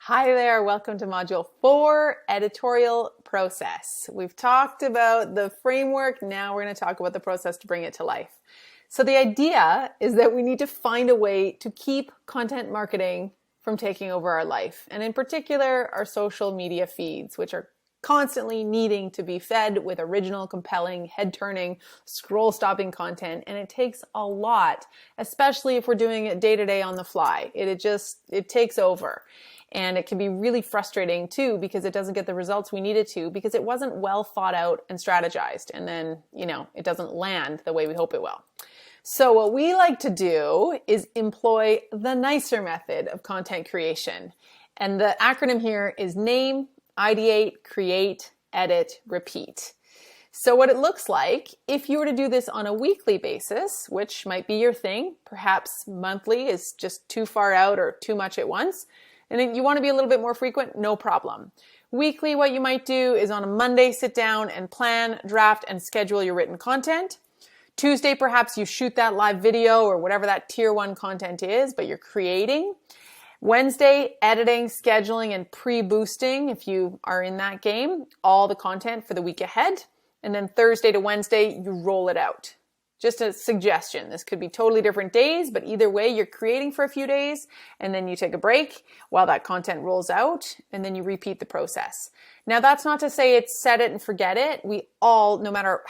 Hi there, welcome to Module 4, Editorial Process. We've talked about the framework, now we're going to talk about the process to bring it to life. So the idea is that we need to find a way to keep content marketing from taking over our life, and in particular, our social media feeds, which are constantly needing to be fed with original, compelling, head-turning, scroll-stopping content, and it takes a lot, especially if we're doing it day-to-day on the fly. It takes over. And it can be really frustrating too because it doesn't get the results we need it to because it wasn't well thought out and strategized. And then, it doesn't land the way we hope it will. So what we like to do is employ the N.I.C.E.R method of content creation. And the acronym here is name, ideate, create, edit, repeat. So what it looks like, if you were to do this on a weekly basis, which might be your thing, perhaps monthly is just too far out or too much at once, and then you want to be a little bit more frequent, no problem. Weekly, what you might do is on a Monday, sit down and plan, draft, and schedule your written content. Tuesday, perhaps you shoot that live video or whatever that tier 1 content is, but you're creating. Wednesday, editing, scheduling, and pre-boosting, if you are in that game, all the content for the week ahead. And then Thursday to Wednesday, you roll it out. Just a suggestion. This could be totally different days, but either way, you're creating for a few days and then you take a break while that content rolls out and then you repeat the process. Now, that's not to say it's set it and forget it. We all, no matter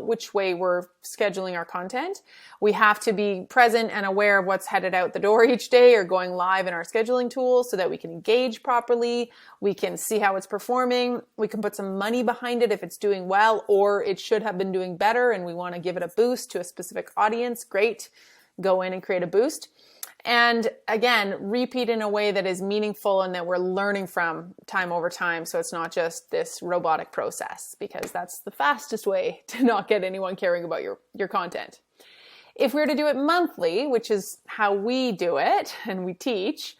which way we're scheduling our content, we have to be present and aware of what's headed out the door each day or going live in our scheduling tools so that we can engage properly. We can see how it's performing. We can put some money behind it if it's doing well or it should have been doing better and we want to give it a boost to a specific audience. Great. Go in and create a boost. And again, repeat in a way that is meaningful and that we're learning from time over time. So it's not just this robotic process because that's the fastest way to not get anyone caring about your content. If we were to do it monthly, which is how we do it and we teach,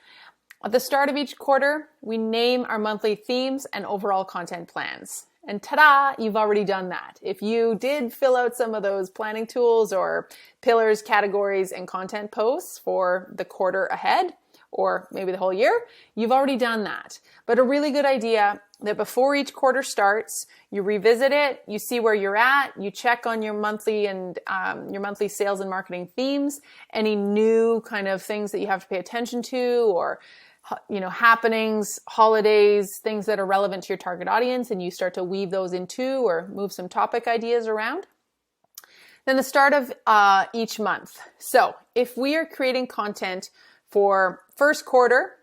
at the start of each quarter, we name our monthly themes and overall content plans. And ta-da, you've already done that. If you did fill out some of those planning tools or pillars, categories, and content posts for the quarter ahead, or maybe the whole year, you've already done that. But a really good idea that before each quarter starts, you revisit it, you see where you're at, you check on your monthly and your monthly sales and marketing themes, any new kind of things that you have to pay attention to, or happenings, holidays, things that are relevant to your target audience, and you start to weave those into or move some topic ideas around. Then the start of each month. So if we are creating content for first quarter,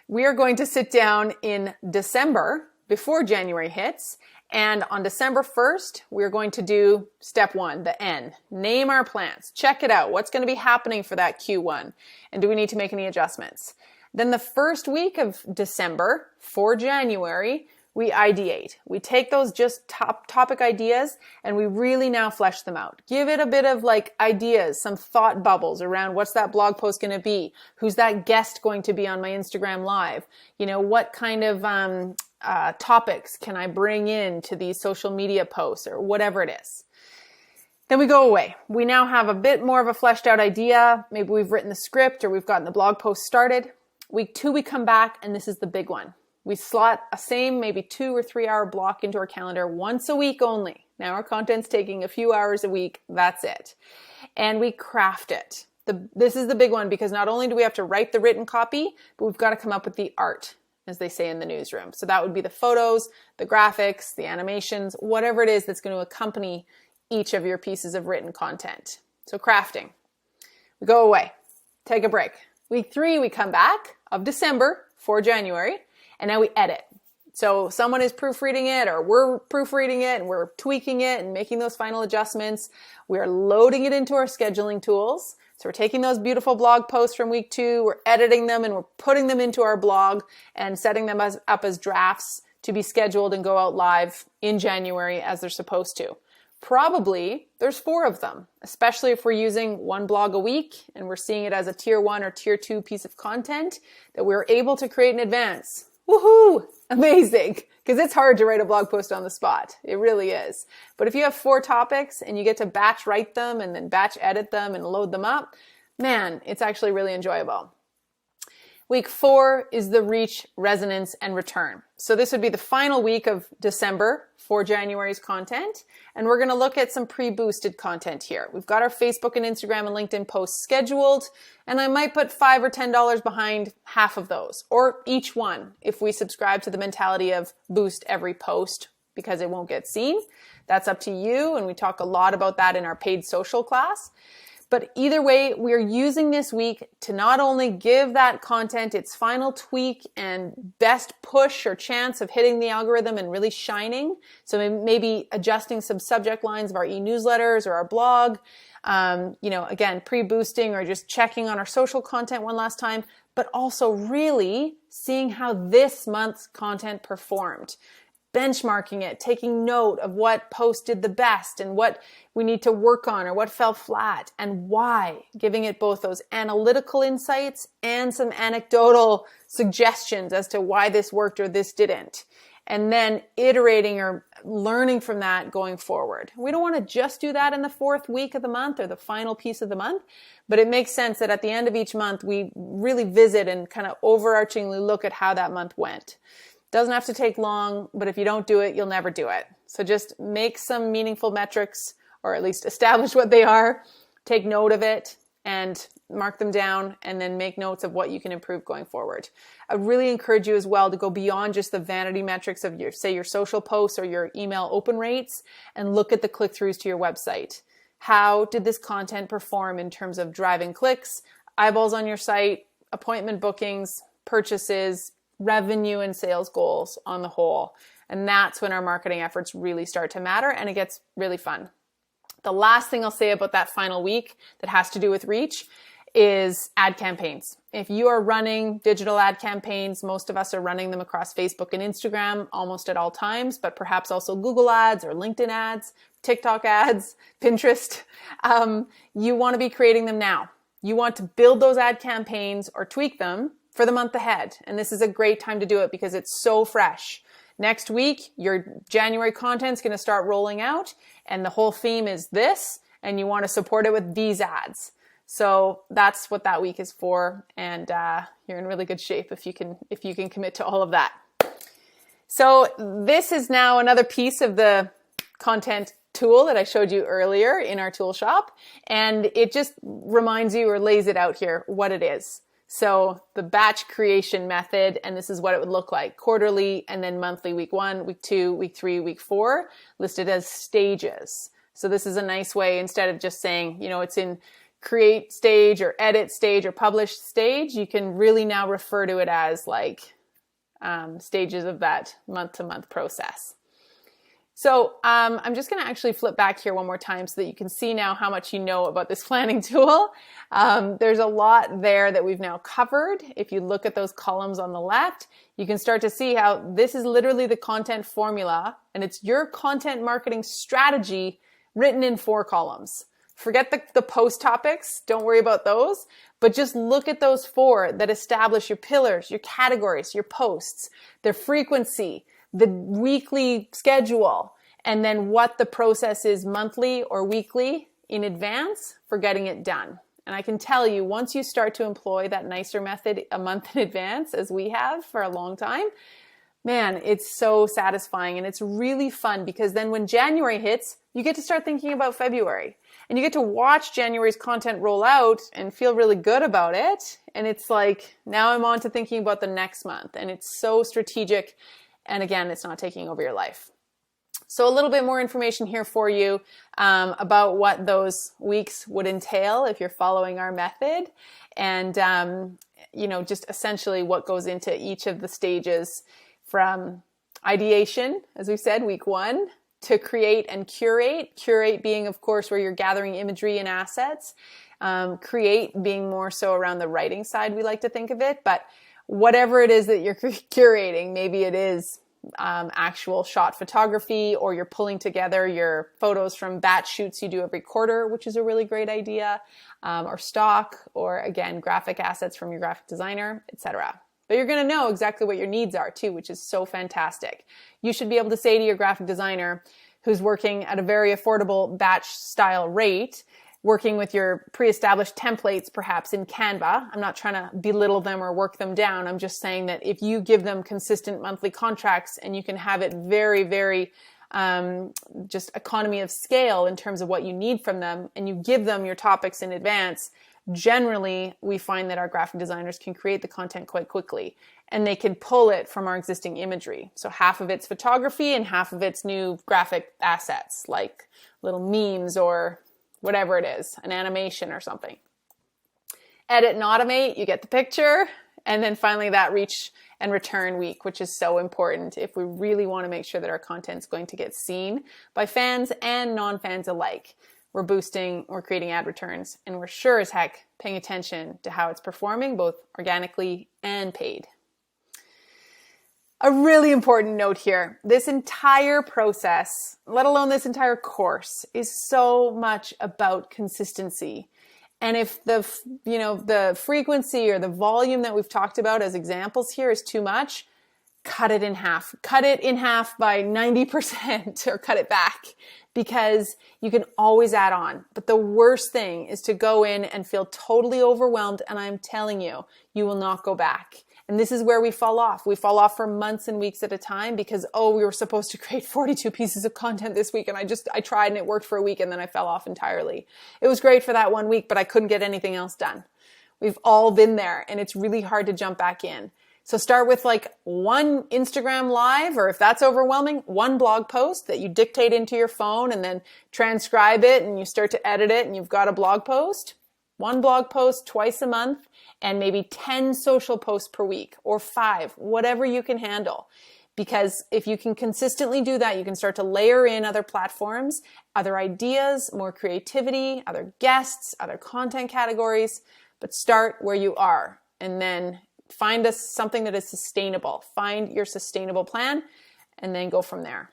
we are going to sit down in December before January hits. And on December 1st, we're going to do step 1, the N. Name our plans. Check it out. What's going to be happening for that Q1? And do we need to make any adjustments? Then the first week of December for January, we ideate. We take those just topic ideas and we really now flesh them out. Give it a bit of ideas, some thought bubbles around what's that blog post going to be? Who's that guest going to be on my Instagram live? What kind of topics can I bring in to these social media posts or whatever it is. Then we go away. We now have a bit more of a fleshed out idea. Maybe we've written the script or we've gotten the blog post started. Week 2, we come back and this is the big one. We slot a same maybe 2 or 3 hour block into our calendar once a week only. Now our content's taking a few hours a week. That's it. And we craft it. This is the big one because not only do we have to write the written copy, but we've got to come up with the art, as they say in the newsroom. So that would be the photos, the graphics, the animations, whatever it is that's going to accompany each of your pieces of written content. So crafting. We go away. Take a break. Week 3, we come back of December for January, and now we edit. So someone is proofreading it or we're proofreading it and we're tweaking it and making those final adjustments. We are loading it into our scheduling tools. So we're taking those beautiful blog posts from week 2, we're editing them and we're putting them into our blog and setting them up as drafts to be scheduled and go out live in January as they're supposed to. Probably there's 4 of them, especially if we're using one blog a week and we're seeing it as a tier 1 or tier 2 piece of content that we're able to create in advance. Woohoo! Amazing! Because it's hard to write a blog post on the spot. It really is. But if you have 4 topics and you get to batch write them and then batch edit them and load them up, man, it's actually really enjoyable. Week 4 is the reach, resonance, and return. So this would be the final week of December for January's content. And we're going to look at some pre-boosted content here. We've got our Facebook and Instagram and LinkedIn posts scheduled, and I might put $5 or $10 behind half of those, or each one, if we subscribe to the mentality of boost every post because it won't get seen. That's up to you, and we talk a lot about that in our paid social class. But either way, we're using this week to not only give that content its final tweak and best push or chance of hitting the algorithm and really shining. So maybe adjusting some subject lines of our e-newsletters or our blog. Again, pre-boosting or just checking on our social content one last time, but also really seeing how this month's content performed. Benchmarking it, taking note of what post did the best and what we need to work on or what fell flat and why, giving it both those analytical insights and some anecdotal suggestions as to why this worked or this didn't. And then iterating or learning from that going forward. We don't want to just do that in the 4th week of the month or the final piece of the month, but it makes sense that at the end of each month, we really visit and kind of overarchingly look at how that month went. Doesn't have to take long, but if you don't do it, you'll never do it. So just make some meaningful metrics, or at least establish what they are, take note of it, and mark them down, and then make notes of what you can improve going forward. I really encourage you as well to go beyond just the vanity metrics of your social posts or your email open rates, and look at the click-throughs to your website. How did this content perform in terms of driving clicks, eyeballs on your site, appointment bookings, purchases, revenue and sales goals on the whole. And that's when our marketing efforts really start to matter, and it gets really fun. The last thing I'll say about that final week that has to do with reach is ad campaigns. If you are running digital ad campaigns, most of us are running them across Facebook and Instagram almost at all times, but perhaps also Google ads or LinkedIn ads, TikTok ads, Pinterest. You want to be creating them now. You want to build those ad campaigns or tweak them for the month ahead. And this is a great time to do it because it's so fresh. Next week, your January content's going to start rolling out, and the whole theme is this, and you want to support it with these ads. So that's what that week is for, and you're in really good shape if you can commit to all of that. So this is now another piece of the content tool that I showed you earlier in our tool shop, and it just reminds you or lays it out here what it is. So the batch creation method, and this is what it would look like: quarterly and then monthly, week 1, week 2, week 3, week 4, listed as stages. So this is a nice way, instead of just saying, it's in create stage or edit stage or publish stage, you can really now refer to it as stages of that month-to-month process. So I'm just going to actually flip back here one more time so that you can see now how much you know about this planning tool. There's a lot there that we've now covered. If you look at those columns on the left, you can start to see how this is literally the content formula, and it's your content marketing strategy written in 4 columns. Forget the post topics. Don't worry about those, but just look at those 4 that establish your pillars, your categories, your posts, their frequency, the weekly schedule, and then what the process is monthly or weekly in advance for getting it done. And I can tell you, once you start to employ that N.I.C.E.R method a month in advance, as we have for a long time, man, it's so satisfying, and it's really fun, because then when January hits, you get to start thinking about February, and you get to watch January's content roll out and feel really good about it. And it's like, now I'm on to thinking about the next month, and it's so strategic. And again, it's not taking over your life. So a little bit more information here for you about what those weeks would entail if you're following our method, and just essentially what goes into each of the stages, from ideation, as we said, week 1, to create and curate. Curate being, of course, where you're gathering imagery and assets. Create being more so around the writing side, we like to think of it, but whatever it is that you're curating, maybe it is actual shot photography, or you're pulling together your photos from batch shoots you do every quarter, which is a really great idea, or stock, or again, graphic assets from your graphic designer, etc. But you're going to know exactly what your needs are too, which is so fantastic. You should be able to say to your graphic designer who's working at a very affordable batch style rate, working with your pre-established templates, perhaps in Canva. I'm not trying to belittle them or work them down. I'm just saying that if you give them consistent monthly contracts and you can have it very, very just economy of scale in terms of what you need from them, and you give them your topics in advance, generally we find that our graphic designers can create the content quite quickly, and they can pull it from our existing imagery. So half of it's photography and half of it's new graphic assets, like little memes or whatever it is, an animation or something. Edit and automate, you get the picture. And then finally that reach and return week, which is so important if we really want to make sure that our content's going to get seen by fans and non-fans alike. We're boosting, we're creating ad returns, and we're sure as heck paying attention to how it's performing, both organically and paid. A really important note here, this entire process, let alone this entire course, is so much about consistency. And if the frequency or the volume that we've talked about as examples here is too much, cut it in half. Cut it in half by 90% or cut it back, because you can always add on. But the worst thing is to go in and feel totally overwhelmed, and I'm telling you, you will not go back. And this is where we fall off. We fall off for months and weeks at a time because, we were supposed to create 42 pieces of content this week, and I tried and it worked for a week, and then I fell off entirely. It was great for that 1 week, but I couldn't get anything else done. We've all been there, and it's really hard to jump back in. So start with like one Instagram live, or if that's overwhelming, one blog post that you dictate into your phone and then transcribe it and you start to edit it and you've got a blog post. One blog post twice a month, and maybe 10 social posts per week, or 5, whatever you can handle. Because if you can consistently do that, you can start to layer in other platforms, other ideas, more creativity, other guests, other content categories. But start where you are, and then find something that is sustainable. Find your sustainable plan, and then go from there.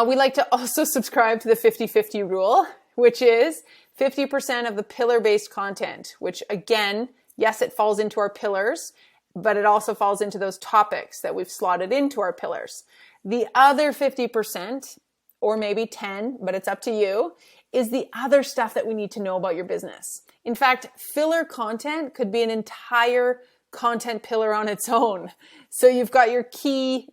We like to also subscribe to the 50-50 rule, which is 50% of the pillar-based content, which again, yes, it falls into our pillars, but it also falls into those topics that we've slotted into our pillars. The other 50%, or maybe 10, but it's up to you, is the other stuff that we need to know about your business. In fact, filler content could be an entire content pillar on its own. So you've got your key,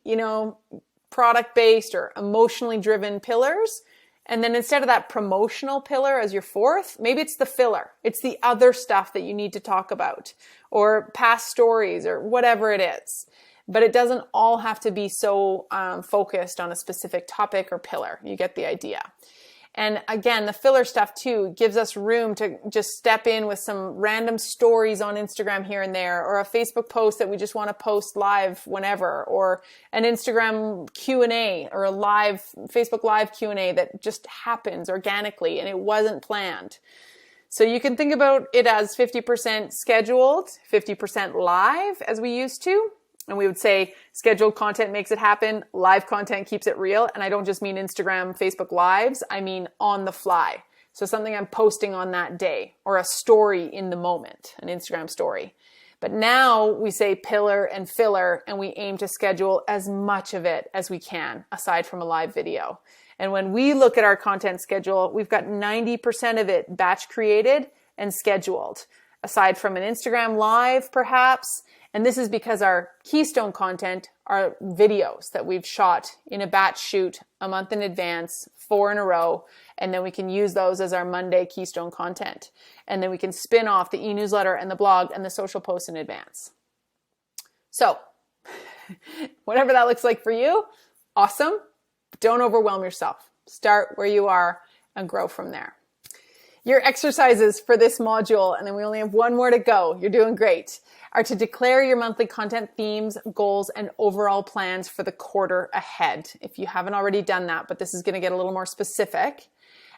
product-based or emotionally driven pillars. And then instead of that promotional pillar as your fourth, maybe it's the filler. It's the other stuff that you need to talk about, or past stories, or whatever it is. But it doesn't all have to be so focused on a specific topic or pillar. You get the idea. And again, the filler stuff too gives us room to just step in with some random stories on Instagram here and there, or a Facebook post that we just want to post live whenever, or an Instagram Q&A, or a live Facebook Live Q&A that just happens organically and it wasn't planned. So you can think about it as 50% scheduled, 50% live as we used to. And we would say scheduled content makes it happen, live content keeps it real. And I don't just mean Instagram, Facebook Lives, I mean on the fly. So something I'm posting on that day, or a story in the moment, an Instagram story. But now we say pillar and filler, and we aim to schedule as much of it as we can, aside from a live video. And when we look at our content schedule, we've got 90% of it batch created and scheduled, aside from an Instagram Live perhaps. And this is because our keystone content are videos that we've shot in a batch shoot a month in advance, 4 in a row, and then we can use those as our Monday keystone content. And then we can spin off the e-newsletter and the blog and the social posts in advance. So, whatever that looks like for you, awesome. But don't overwhelm yourself. Start where you are and grow from there. Your exercises for this module, and then we only have one more to go, you're doing great, are to declare your monthly content themes, goals, and overall plans for the quarter ahead. If you haven't already done that, but this is going to get a little more specific.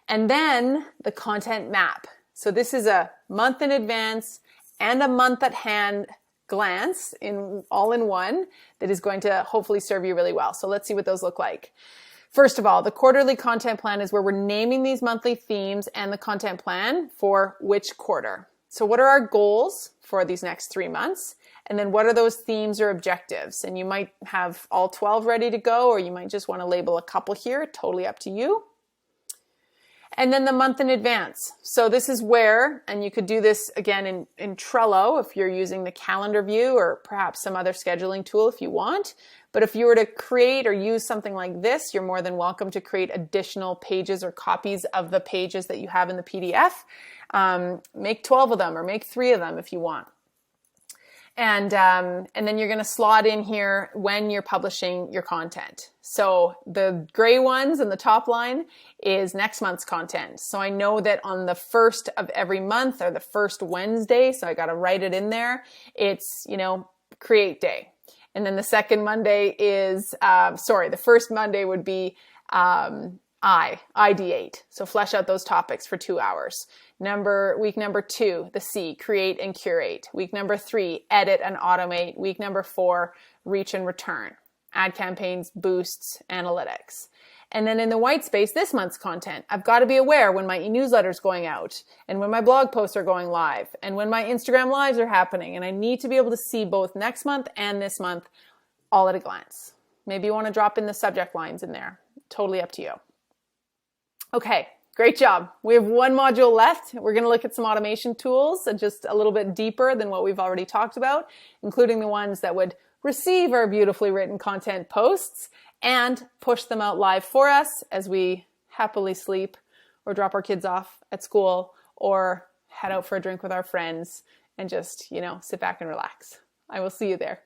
And then the content map. So this is a month in advance and a month at hand glance all in one that is going to hopefully serve you really well. So let's see what those look like. First of all, the quarterly content plan is where we're naming these monthly themes and the content plan for which quarter. So what are our goals for these next 3 months? And then what are those themes or objectives? And you might have all 12 ready to go, or you might just want to label a couple here, totally up to you. And then the month in advance. So this is where, and you could do this again in Trello if you're using the calendar view, or perhaps some other scheduling tool if you want. But if you were to create or use something like this, you're more than welcome to create additional pages or copies of the pages that you have in the PDF. Make 12 of them or make 3 of them if you want. And then you're going to slot in here when you're publishing your content. So the gray ones in the top line is next month's content. So I know that on the first of every month, or the first Wednesday, so I got to write it in there, it's, create day. And then the second Monday is, the first Monday would be ideate. So flesh out those topics for 2 hours. Week number 2, the C, create and curate. Week number 3, edit and automate. Week number 4, reach and return. Ad campaigns, boosts, analytics. And then in the white space, this month's content, I've got to be aware when my e-newsletter is going out, and when my blog posts are going live, and when my Instagram lives are happening. And I need to be able to see both next month and this month all at a glance. Maybe you want to drop in the subject lines in there. Totally up to you. Okay, great job. We have 1 module left. We're going to look at some automation tools, just a little bit deeper than what we've already talked about, including the ones that would receive our beautifully written content posts and push them out live for us as we happily sleep or drop our kids off at school or head out for a drink with our friends and just, sit back and relax. I will see you there.